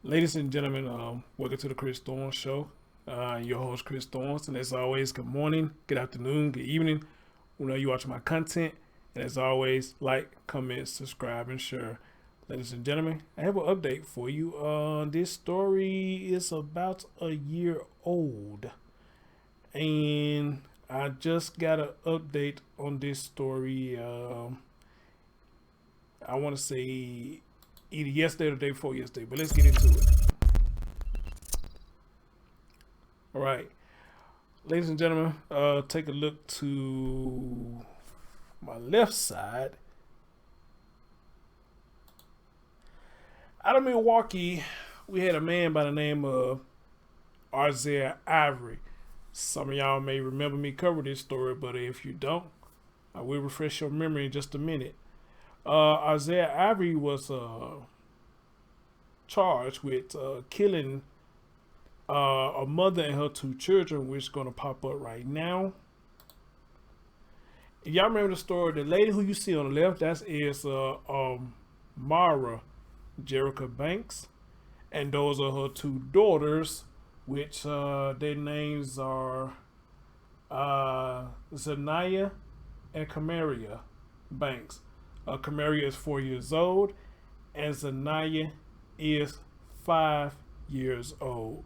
Ladies and gentlemen, welcome to the Chris Thorne Show. Your host, Chris Thorne. And as always, good morning, good afternoon, good evening. Whenever you watch my content. And as always, like, comment, subscribe, and share. Ladies and gentlemen, I have an update for you. This story is about a year old. And I just got an update on this story. I want to say either yesterday or the day before yesterday, but let's get into it. All right, ladies and gentlemen, take a look to my left side. Out of Milwaukee, we had a man by the name of Arzel Ivery. Some of y'all may remember me covering this story, but if you don't, I will refresh your memory in just a minute. Arzel Ivery was charged with killing a mother and her two children, which is going to pop up right now. If y'all remember the story, the lady who you see on the left, that is Amarah Jerica Banks, and those are her two daughters, which their names are Zanaya and Amarah Banks. Amarah is 4 years old, and Zanaya is 5 years old.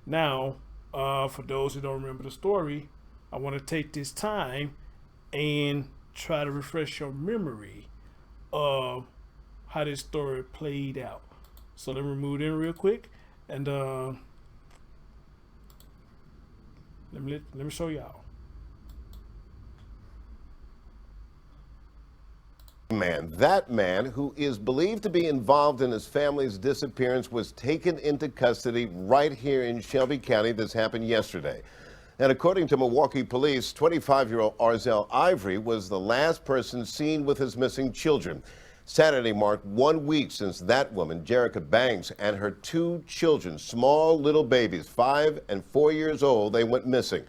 Now, for those who don't remember the story, I want to take this time and try to refresh your memory of how this story played out. So let me move in real quick, and let me show y'all. That man, who is believed to be involved in his family's disappearance, was taken into custody right here in Shelby County. This happened yesterday. And according to Milwaukee police, 25-year-old Arzel Ivery was the last person seen with his missing children. Saturday marked 1 week since that woman, Jerica Banks, and her two children, small little babies, 5 and 4 years old, they went missing.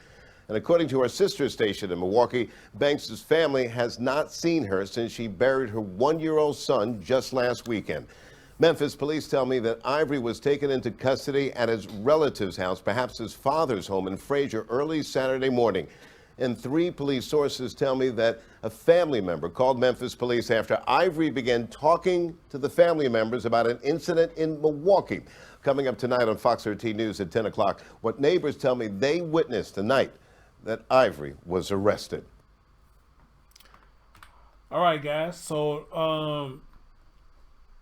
And according to our sister station in Milwaukee, Banks' family has not seen her since she buried her 1-year-old son just last weekend. Memphis police tell me that Ivery was taken into custody at his relative's house, perhaps his father's home in Frazier, early Saturday morning. And 3 police sources tell me that a family member called Memphis police after Ivery began talking to the family members about an incident in Milwaukee. Coming up tonight on Fox 13 News at 10 o'clock, what neighbors tell me they witnessed tonight that Ivery was arrested. All right, guys. So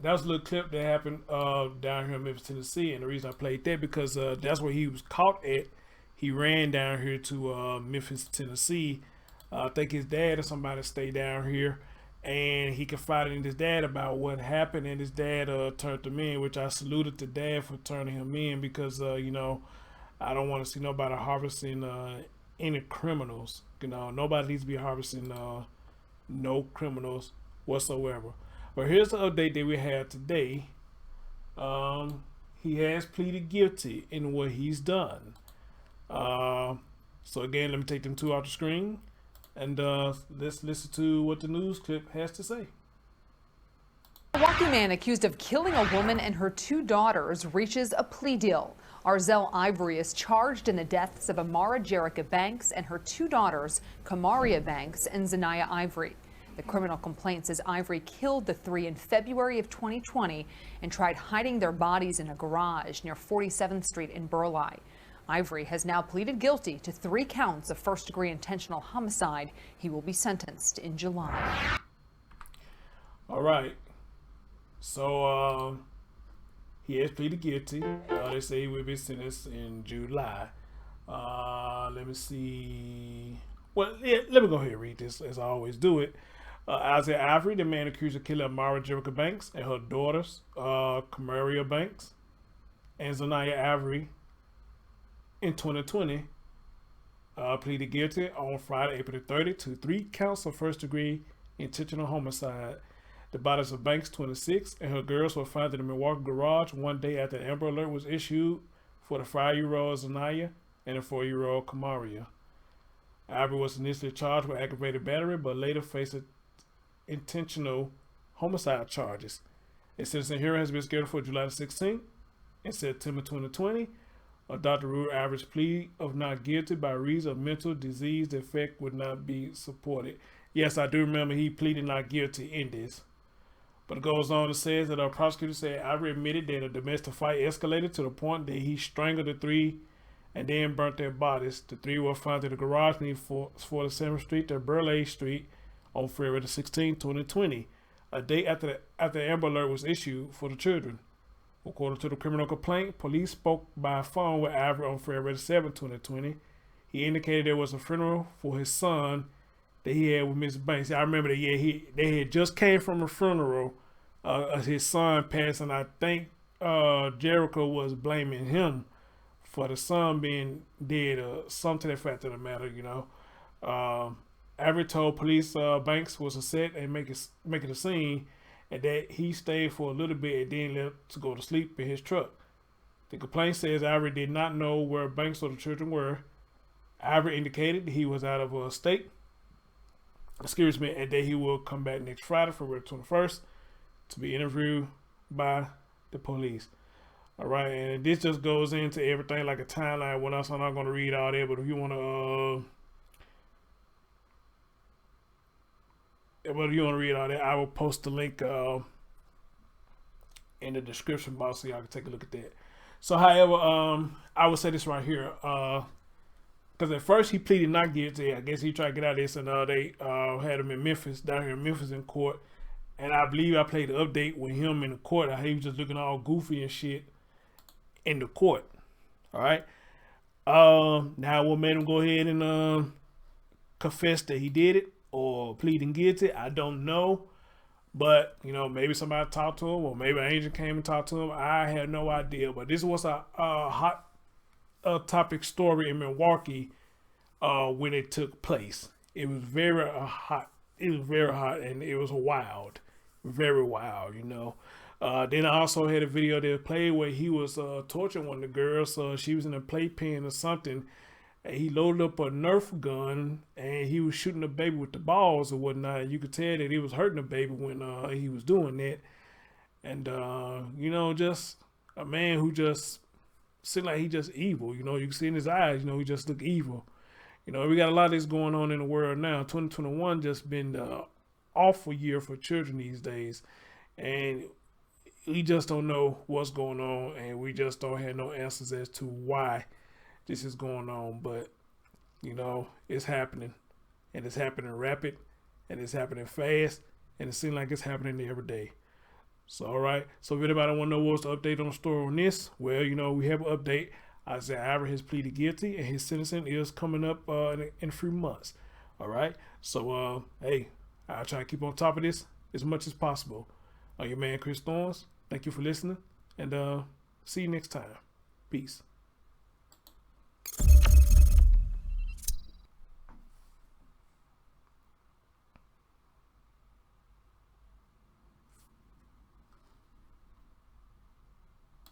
that was a little clip that happened down here in Memphis, Tennessee, and the reason I played that because that's where he was caught at. He ran down here to Memphis, Tennessee. I think his dad or somebody stayed down here, and he confided in his dad about what happened, and his dad turned him in, which I saluted the dad for turning him in because you know, I don't want to see nobody harvesting any criminals. You know, nobody needs to be harvesting no criminals whatsoever. But here's the update that we have today. He has pleaded guilty in what he's done. So again, let me take them two off the screen, and let's listen to what the news clip has to say. A Milwaukee man accused of killing a woman and her two daughters reaches a plea deal. Arzel Ivery is charged in the deaths of Amarah Jerica Banks and her two daughters, Amarah Banks and Zanaya Ivery. The criminal complaint says Ivery killed the 3 in February of 2020 and tried hiding their bodies in a garage near 47th Street in Burleigh. Ivery has now pleaded guilty to 3 counts of first-degree intentional homicide. He will be sentenced in July. All right. So he has pleaded guilty. They say he will be sentenced in July. Let me see. Well, yeah, let me go ahead and read this as I always do it. Arzel Ivery, the man accused of killing Amarah Jerica Banks and her daughters, Amarah Banks and Zanaya Ivery, in 2020, pleaded guilty on Friday, April 30, to 3 counts of first-degree intentional homicide. The bodies of Banks, 26, and her girls were found in the Milwaukee garage 1 day after an Amber Alert was issued for the 5-year-old Zanaya and the 4-year-old Amarah. Ivery was initially charged with aggravated battery, but later faced intentional homicide charges. A sentencing hearing has been scheduled for July 16th. in September 2020. A doctor ruled Ivery's plea of not guilty by reason of mental disease defect would not be supported. Yes, I do remember he pleaded not guilty in this. But it goes on and says that our prosecutor said Ivery admitted that a domestic fight escalated to the point that he strangled the three and then burnt their bodies. The three were found in the garage near 47th Street and Burleigh Street on February 16, 2020, a day after the Amber Alert was issued for the children. According to the criminal complaint, police spoke by phone with Ivery on February 7, 2020. He indicated there was a funeral for his son that he had with Miss Banks. I remember that, yeah, they had just came from a funeral of his son passed, and I think Jericho was blaming him for the son being dead or something to that fact of the matter, you know. Ivery told police Banks was upset and making a scene, and that he stayed for a little bit and then left to go to sleep in his truck. The complaint says Ivery did not know where Banks or the children were. Ivery indicated he was out of state, and that he will come back next Friday, February 21st, to be interviewed by the police. All right, and this just goes into everything like a timeline. What else? I'm not going to read all that, but if you want to read all that, I will post the link in the description box so y'all can take a look at that. So, however, I would say this right here, because at first he pleaded not guilty. I guess he tried to get out of this, and they had him in Memphis, down here in Memphis in court. And I believe I played the update with him in the court. How he was just looking all goofy and shit in the court. All right. Now what made him go ahead and confess that he did it or pleading guilty, I don't know. But, you know, maybe somebody talked to him, or maybe an agent came and talked to him. I had no idea. But this was a hot topic story in Milwaukee when it took place. It was very hot. It was very hot, and it was wild, very wild, you know. Then I also had a video that played where he was torturing one of the girls. She was in a playpen or something, and he loaded up a Nerf gun, and he was shooting the baby with the balls or whatnot. You could tell that he was hurting the baby when he was doing that. And, you know, just a man who just seemed like he just evil. You know, you can see in his eyes, you know, he just look evil. You know, we got a lot of this going on in the world now. 2021 just been the awful year for children these days. And we just don't know what's going on, and we just don't have no answers as to why this is going on. But, you know, it's happening. And it's happening rapid, and it's happening fast, and it seems like it's happening every day. So, all right. So if anybody want to know what's the update on the story on this, well, you know, we have an update. Arzel Ivery has pleaded guilty, and his sentencing is coming up in a few months. All right. So, hey, I'll try to keep on top of this as much as possible. Your man, Chris Thorns. Thank you for listening, and see you next time. Peace.